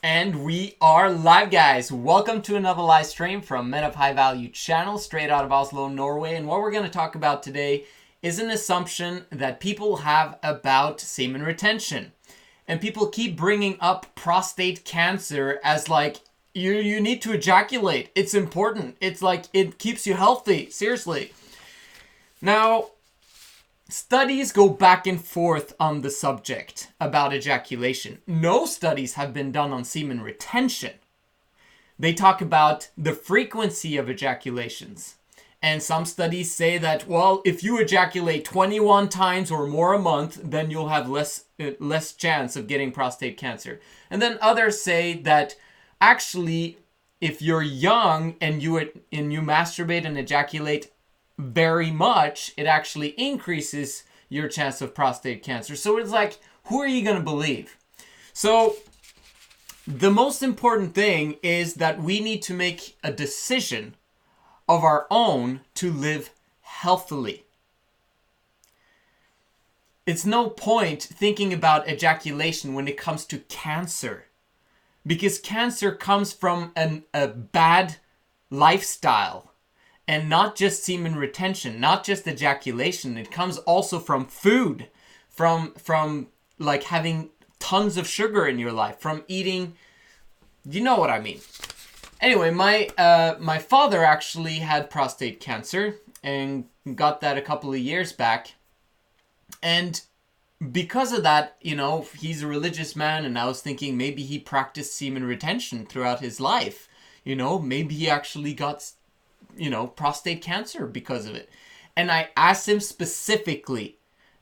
And we are live, guys. Welcome to another live stream from Men of High Value channel, straight out of Oslo, Norway. And what we're going to talk about today is an assumption that people have about semen retention. And people keep bringing up prostate cancer as like, you need to ejaculate. It's important. It's like, it keeps you healthy. Seriously. Now, studies go back and forth on the subject about ejaculation. No studies have been done on semen retention. They talk about the frequency of ejaculations. And some studies say that, well, if you ejaculate 21 times or more a month, then you'll have less chance of getting prostate cancer. And then others say that actually, if you're young and you masturbate and ejaculate very much, it actually increases your chance of prostate cancer. So it's like, who are you going to believe? So the most important thing is that we need to make a decision of our own to live healthily. It's no point thinking about ejaculation when it comes to cancer, because cancer comes from a bad lifestyle. And not just semen retention, not just ejaculation. It comes also from food, from like having tons of sugar in your life, from eating, you know what I mean. Anyway, my father actually had prostate cancer and got that a couple of years back. And because of that, you know, he's a religious man, and I was thinking maybe he practiced semen retention throughout his life. You know, maybe he actually got prostate cancer because of it. And I asked him specifically,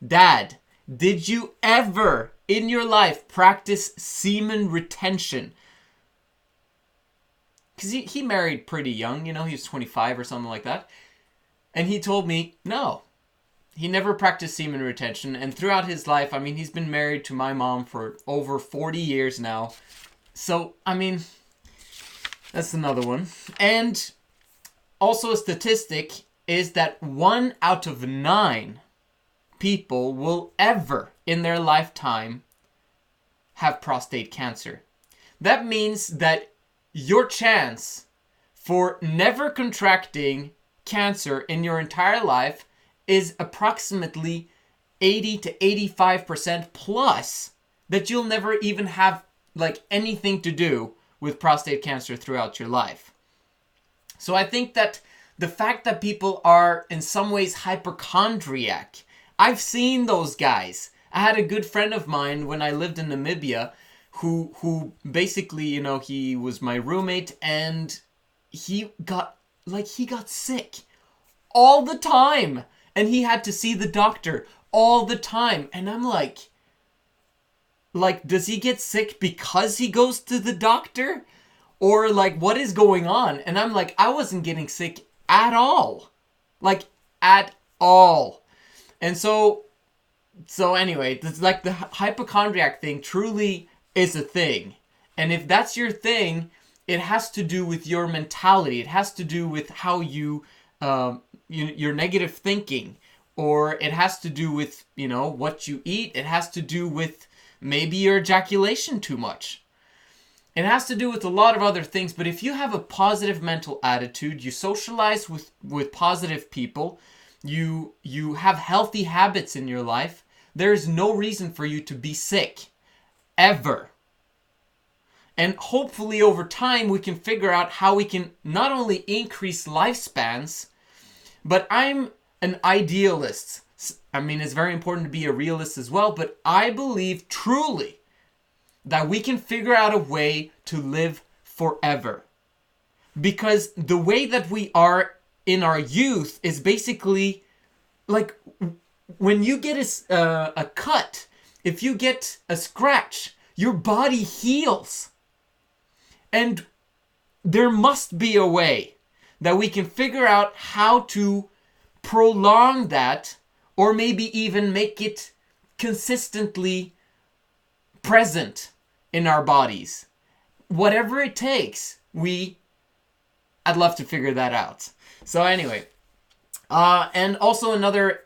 Dad, did you ever in your life practice semen retention? Because he married pretty young, he was 25 or something like that. And he told me, no, he never practiced semen retention. And throughout his life, I mean, he's been married to my mom for over 40 years now. So, I mean, that's another one. And also a statistic is that 1 out of 9 people will ever in their lifetime have prostate cancer. That means that your chance for never contracting cancer in your entire life is approximately 80 to 85% plus, that you'll never even have like anything to do with prostate cancer throughout your life. So I think that the fact that people are in some ways hypochondriac, I've seen those guys. I had a good friend of mine when I lived in Namibia who basically, he was my roommate, and he got sick all the time, and he had to see the doctor all the time. And I'm like, does he get sick because he goes to the doctor? Or like, what is going on? And I'm like, I wasn't getting sick at all. Like, at all. And so anyway, it's like the hypochondriac thing truly is a thing. And if that's your thing, it has to do with your mentality. It has to do with how your negative thinking. Or it has to do with, what you eat. It has to do with maybe your ejaculation too much. It has to do with a lot of other things, but if you have a positive mental attitude, you socialize with positive people, you have healthy habits in your life, there is no reason for you to be sick. Ever. And hopefully over time we can figure out how we can not only increase lifespans, but I'm an idealist. I mean, it's very important to be a realist as well, but I believe truly that we can figure out a way to live forever. Because the way that we are in our youth is basically like when you get a cut, if you get a scratch, your body heals. And there must be a way that we can figure out how to prolong that, or maybe even make it consistently present in our bodies. Whatever it takes, I'd love to figure that out. So anyway, and also another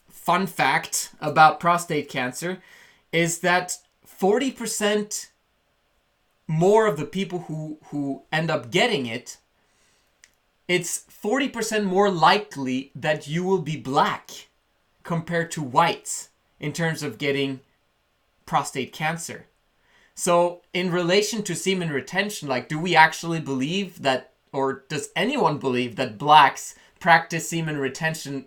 fun fact about prostate cancer is that 40% more of the people who end up getting it, it's 40% more likely that you will be black compared to whites in terms of getting prostate cancer. So in relation to semen retention, like, do we actually believe that, or does anyone believe that blacks practice semen retention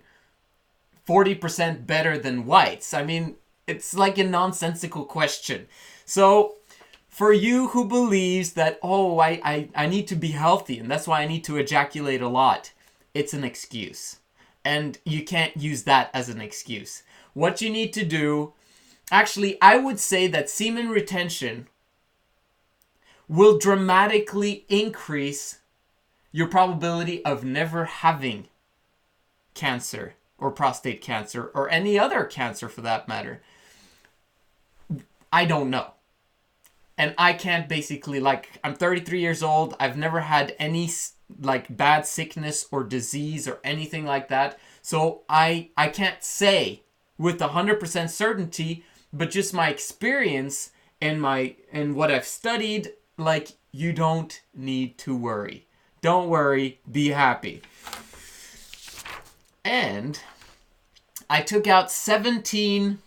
40% better than whites? I mean, it's like a nonsensical question. So for you who believes that, oh, I need to be healthy and that's why I need to ejaculate a lot, it's an excuse. And you can't use that as an excuse. What you need to do, actually, I would say that semen retention will dramatically increase your probability of never having cancer or prostate cancer or any other cancer for that matter. I don't know. And I can't basically, like, I'm 33 years old. I've never had any like bad sickness or disease or anything like that. So I can't say with 100% certainty, but just my experience and what I've studied, like, you don't need to worry. Don't worry, be happy. And I took out 17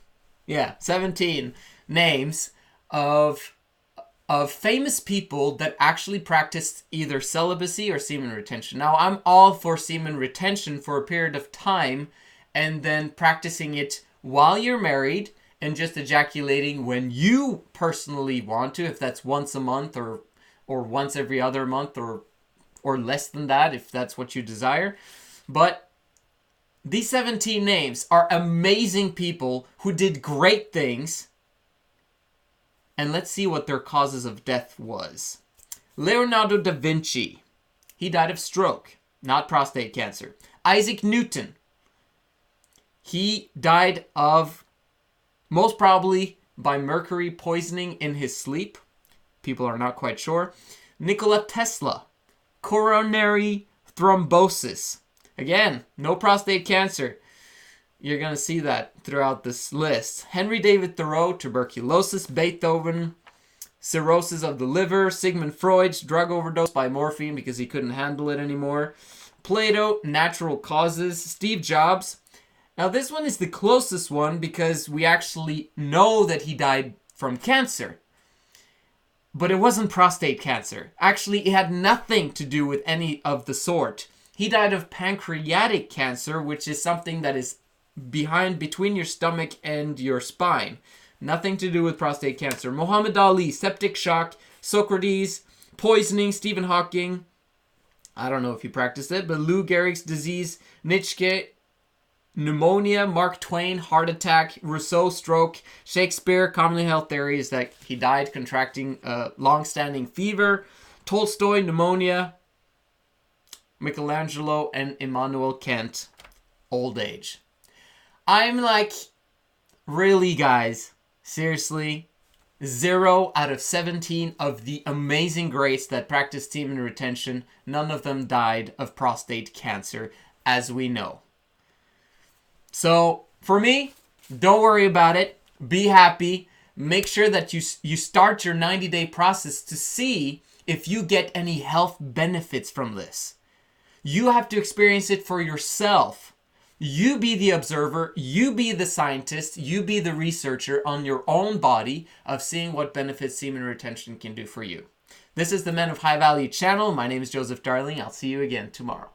names of famous people that actually practiced either celibacy or semen retention. Now, I'm all for semen retention for a period of time and then practicing it while you're married and just ejaculating when you personally want to, if that's once a month or once every other month or less than that, if that's what you desire. But these 17 names are amazing people who did great things. And let's see what their causes of death was. Leonardo da Vinci. He died of stroke, not prostate cancer. Isaac Newton. He died of, most probably, by mercury poisoning in his sleep. People are not quite sure. Nikola Tesla. Coronary thrombosis. Again, no prostate cancer. You're going to see that throughout this list. Henry David Thoreau, tuberculosis. Beethoven, cirrhosis of the liver. Sigmund Freud's drug overdose by morphine because he couldn't handle it anymore. Plato, natural causes. Steve Jobs. Now this one is the closest one because we actually know that he died from cancer. But it wasn't prostate cancer. Actually, it had nothing to do with any of the sort. He died of pancreatic cancer, which is something that is between your stomach and your spine. Nothing to do with prostate cancer. Muhammad Ali, septic shock. Socrates, poisoning. Stephen Hawking, I don't know if he practiced it, but Lou Gehrig's disease. Nietzsche, pneumonia. Mark Twain, heart attack. Rousseau, stroke. Shakespeare, commonly held theory is that he died contracting long-standing fever. Tolstoy, pneumonia. Michelangelo and Immanuel Kant, old age. I'm like, really, guys? Seriously? 0 out of 17 of the amazing greats that practiced semen retention, none of them died of prostate cancer, as we know. So, for me, don't worry about it. Be happy. Make sure that you start your 90-day process to see if you get any health benefits from this. You have to experience it for yourself. You be the observer, you be the scientist, you be the researcher on your own body of seeing what benefits semen retention can do for you. This is the Men of High Value channel. My name is Joseph Darling. I'll see you again tomorrow.